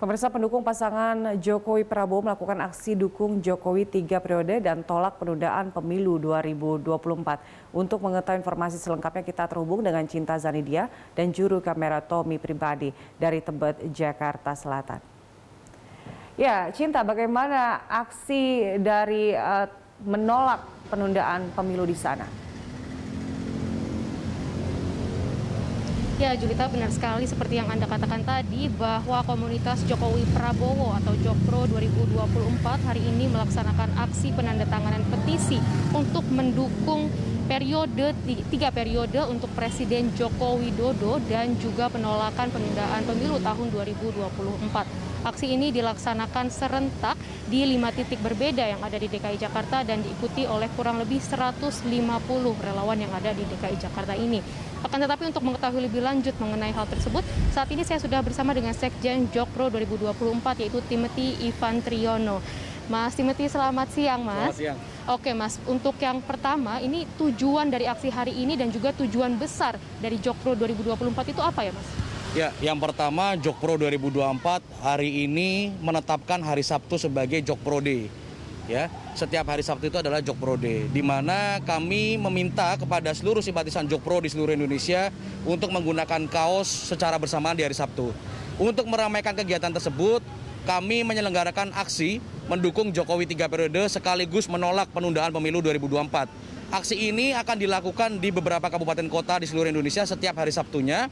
Pemirsa, pendukung pasangan Jokowi Prabowo melakukan aksi dukung Jokowi 3 periode dan tolak penundaan pemilu 2024. Untuk mengetahui informasi selengkapnya kita terhubung dengan Cinta Zanidia dan juru kamera Tommy Pribadi dari Tebet, Jakarta Selatan. Ya, Cinta, bagaimana aksi dari menolak penundaan pemilu di sana? Ya, Julita, benar sekali seperti yang Anda katakan tadi bahwa komunitas Jokowi Prabowo atau Jokpro 2024 hari ini melaksanakan aksi penandatanganan petisi untuk mendukung tiga periode untuk Presiden Joko Widodo dan juga penolakan penundaan pemilu tahun 2024. Aksi ini dilaksanakan serentak di 5 titik berbeda yang ada di DKI Jakarta dan diikuti oleh kurang lebih 150 relawan yang ada di DKI Jakarta ini. Akan tetapi untuk mengetahui lebih lanjut mengenai hal tersebut, saat ini saya sudah bersama dengan Sekjen Jokpro 2024 yaitu Timothy Ivan Triyono. Mas Timothy, selamat siang, Mas. Selamat siang. Oke, Mas. Untuk yang pertama, ini tujuan dari aksi hari ini dan juga tujuan besar dari Jokpro 2024 itu apa ya, Mas? Ya, yang pertama Jokpro 2024 hari ini menetapkan hari Sabtu sebagai Jokpro Day. Ya, setiap hari Sabtu itu adalah Jokpro Day, di mana kami meminta kepada seluruh simpatisan Jokpro di seluruh Indonesia untuk menggunakan kaos secara bersamaan di hari Sabtu. Untuk meramaikan kegiatan tersebut, kami menyelenggarakan aksi mendukung Jokowi 3 periode sekaligus menolak penundaan pemilu 2024. Aksi ini akan dilakukan di beberapa kabupaten kota di seluruh Indonesia setiap hari Sabtunya,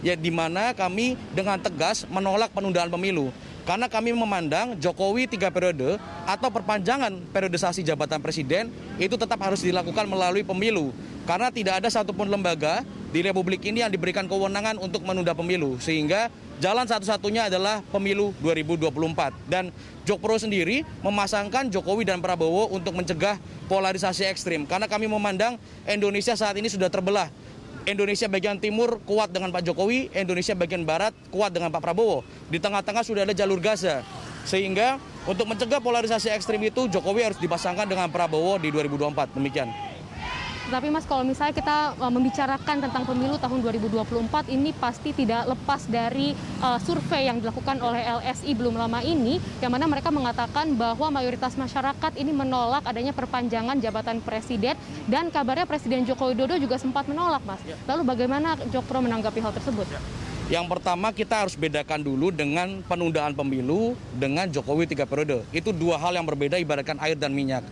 ya, di mana kami dengan tegas menolak penundaan pemilu. Karena kami memandang Jokowi 3 periode atau perpanjangan periodisasi jabatan presiden itu tetap harus dilakukan melalui pemilu. Karena tidak ada satupun lembaga di Republik ini yang diberikan kewenangan untuk menunda pemilu. Sehingga jalan satu-satunya adalah pemilu 2024. Dan Jokpro sendiri memasangkan Jokowi dan Prabowo untuk mencegah polarisasi ekstrim. Karena kami memandang Indonesia saat ini sudah terbelah. Indonesia bagian timur kuat dengan Pak Jokowi, Indonesia bagian barat kuat dengan Pak Prabowo. Di tengah-tengah sudah ada jalur Gaza. Sehingga untuk mencegah polarisasi ekstrim itu Jokowi harus dipasangkan dengan Prabowo di 2024. Demikian. Tapi Mas, kalau misalnya kita membicarakan tentang pemilu tahun 2024 ini pasti tidak lepas dari survei yang dilakukan oleh LSI belum lama ini, yang mana mereka mengatakan bahwa mayoritas masyarakat ini menolak adanya perpanjangan jabatan presiden dan kabarnya Presiden Joko Widodo juga sempat menolak, Mas. Lalu bagaimana Jokpro menanggapi hal tersebut? Yang pertama kita harus bedakan dulu dengan penundaan pemilu dengan Jokowi 3 periode. Itu dua hal yang berbeda, ibaratkan air dan minyak.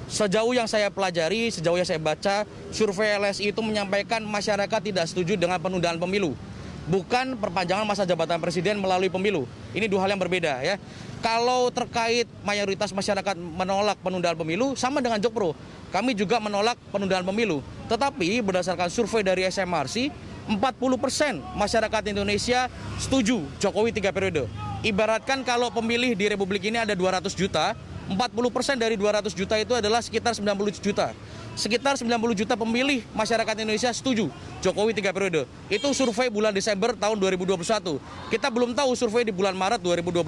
Sejauh yang saya pelajari, sejauh yang saya baca, survei LSI itu menyampaikan masyarakat tidak setuju dengan penundaan pemilu. Bukan perpanjangan masa jabatan presiden melalui pemilu. Ini dua hal yang berbeda, ya. Kalau terkait mayoritas masyarakat menolak penundaan pemilu, sama dengan Jokpro. Kami juga menolak penundaan pemilu. Tetapi berdasarkan survei dari SMRC, 40% masyarakat Indonesia setuju Jokowi 3 periode. Ibaratkan kalau pemilih di Republik ini ada 200 juta, 40% dari 200 juta itu adalah sekitar 90 juta. Sekitar 90 juta pemilih masyarakat Indonesia setuju Jokowi 3 periode. Itu survei bulan Desember tahun 2021. Kita belum tahu survei di bulan Maret 2022.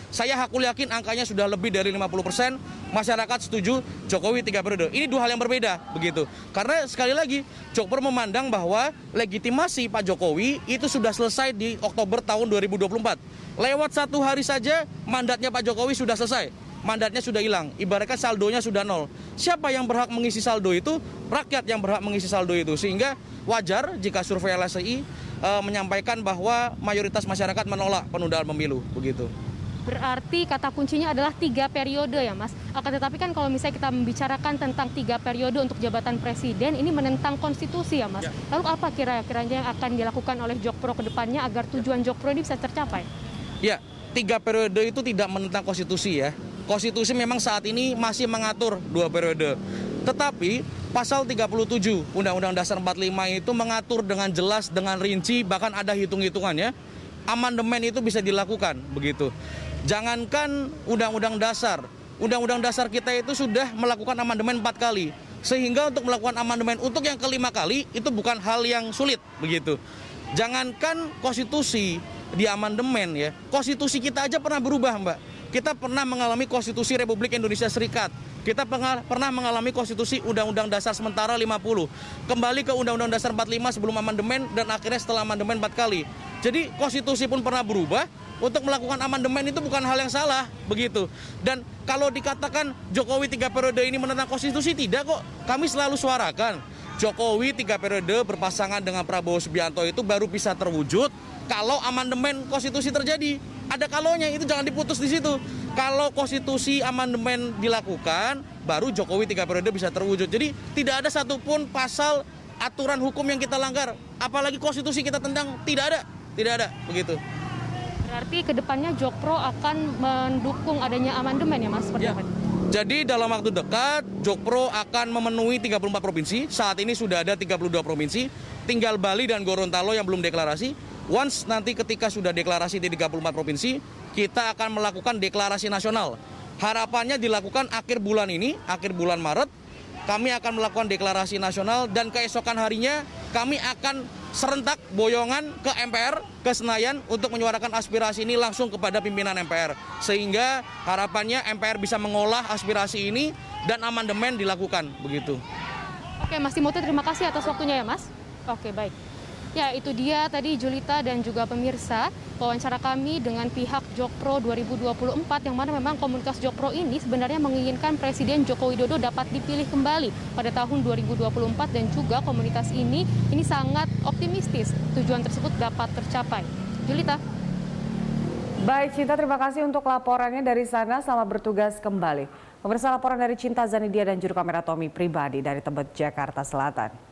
Saya hakul yakin angkanya sudah lebih dari 50% masyarakat setuju Jokowi 3 periode. Ini dua hal yang berbeda, begitu. Karena sekali lagi, Jokpro memandang bahwa legitimasi Pak Jokowi itu sudah selesai di Oktober tahun 2024. Lewat 1 hari saja mandatnya Pak Jokowi sudah selesai. Mandatnya sudah hilang, ibaratkan saldonya sudah nol. Siapa yang berhak mengisi saldo itu? Rakyat yang berhak mengisi saldo itu. Sehingga wajar jika survei LSI menyampaikan bahwa mayoritas masyarakat menolak penundaan pemilu, begitu. Berarti kata kuncinya adalah 3 periode ya, Mas. Akan tetapi kan kalau misalnya kita membicarakan tentang 3 periode untuk jabatan presiden, ini menentang konstitusi ya, Mas. Lalu apa kira-kiranya yang akan dilakukan oleh Jokpro ke depannya agar tujuan Jokpro ini bisa tercapai? Ya, 3 periode itu tidak menentang konstitusi, ya. Konstitusi memang saat ini masih mengatur 2 periode. Tetapi pasal 37 Undang-Undang Dasar 45 itu mengatur dengan jelas, dengan rinci, bahkan ada hitung-hitungannya. Amandemen itu bisa dilakukan, begitu. Jangankan Undang-Undang Dasar kita itu sudah melakukan amandemen 4 kali. Sehingga untuk melakukan amandemen untuk yang kelima kali itu bukan hal yang sulit, begitu. Jangankan konstitusi di amandemen, ya. Konstitusi kita aja pernah berubah, Mbak. Kita pernah mengalami konstitusi Republik Indonesia Serikat. Kita pernah mengalami konstitusi Undang-Undang Dasar sementara 50. Kembali ke Undang-Undang Dasar 45 sebelum amandemen dan akhirnya setelah amandemen 4 kali. Jadi konstitusi pun pernah berubah, untuk melakukan amandemen itu bukan hal yang salah begitu. Dan kalau dikatakan Jokowi 3 periode ini menentang konstitusi, tidak kok. Kami selalu suarakan Jokowi 3 periode berpasangan dengan Prabowo Subianto itu baru bisa terwujud kalau amandemen konstitusi terjadi. Ada kalonya, itu jangan diputus di situ. Kalau konstitusi amandemen dilakukan, baru Jokowi 3 periode bisa terwujud. Jadi tidak ada satupun pasal aturan hukum yang kita langgar, apalagi konstitusi kita tendang, tidak ada begitu. Berarti kedepannya Jokpro akan mendukung adanya amandemen ya Mas? Seperti apa? Jadi dalam waktu dekat, Jokpro akan memenuhi 34 provinsi. Saat ini sudah ada 32 provinsi. Tinggal Bali dan Gorontalo yang belum deklarasi. Once nanti ketika sudah deklarasi di 34 provinsi, kita akan melakukan deklarasi nasional. Harapannya dilakukan akhir bulan ini, akhir bulan Maret. Kami akan melakukan deklarasi nasional dan keesokan harinya kami akan serentak boyongan ke MPR, ke Senayan untuk menyuarakan aspirasi ini langsung kepada pimpinan MPR. Sehingga harapannya MPR bisa mengolah aspirasi ini dan amandemen dilakukan begitu. Oke Mas Timothy, terima kasih atas waktunya ya Mas. Oke baik. Ya itu dia tadi Julita dan juga pemirsa wawancara kami dengan pihak Jokpro 2024 yang mana memang komunitas Jokpro ini sebenarnya menginginkan Presiden Joko Widodo dapat dipilih kembali pada tahun 2024 dan juga komunitas ini sangat optimistis tujuan tersebut dapat tercapai. Julita. Baik Cinta, terima kasih untuk laporannya dari sana. Selamat bertugas kembali. Pemirsa, laporan dari Cinta Zanidia dan juru kamera Tommy Pribadi dari Tebet, Jakarta Selatan.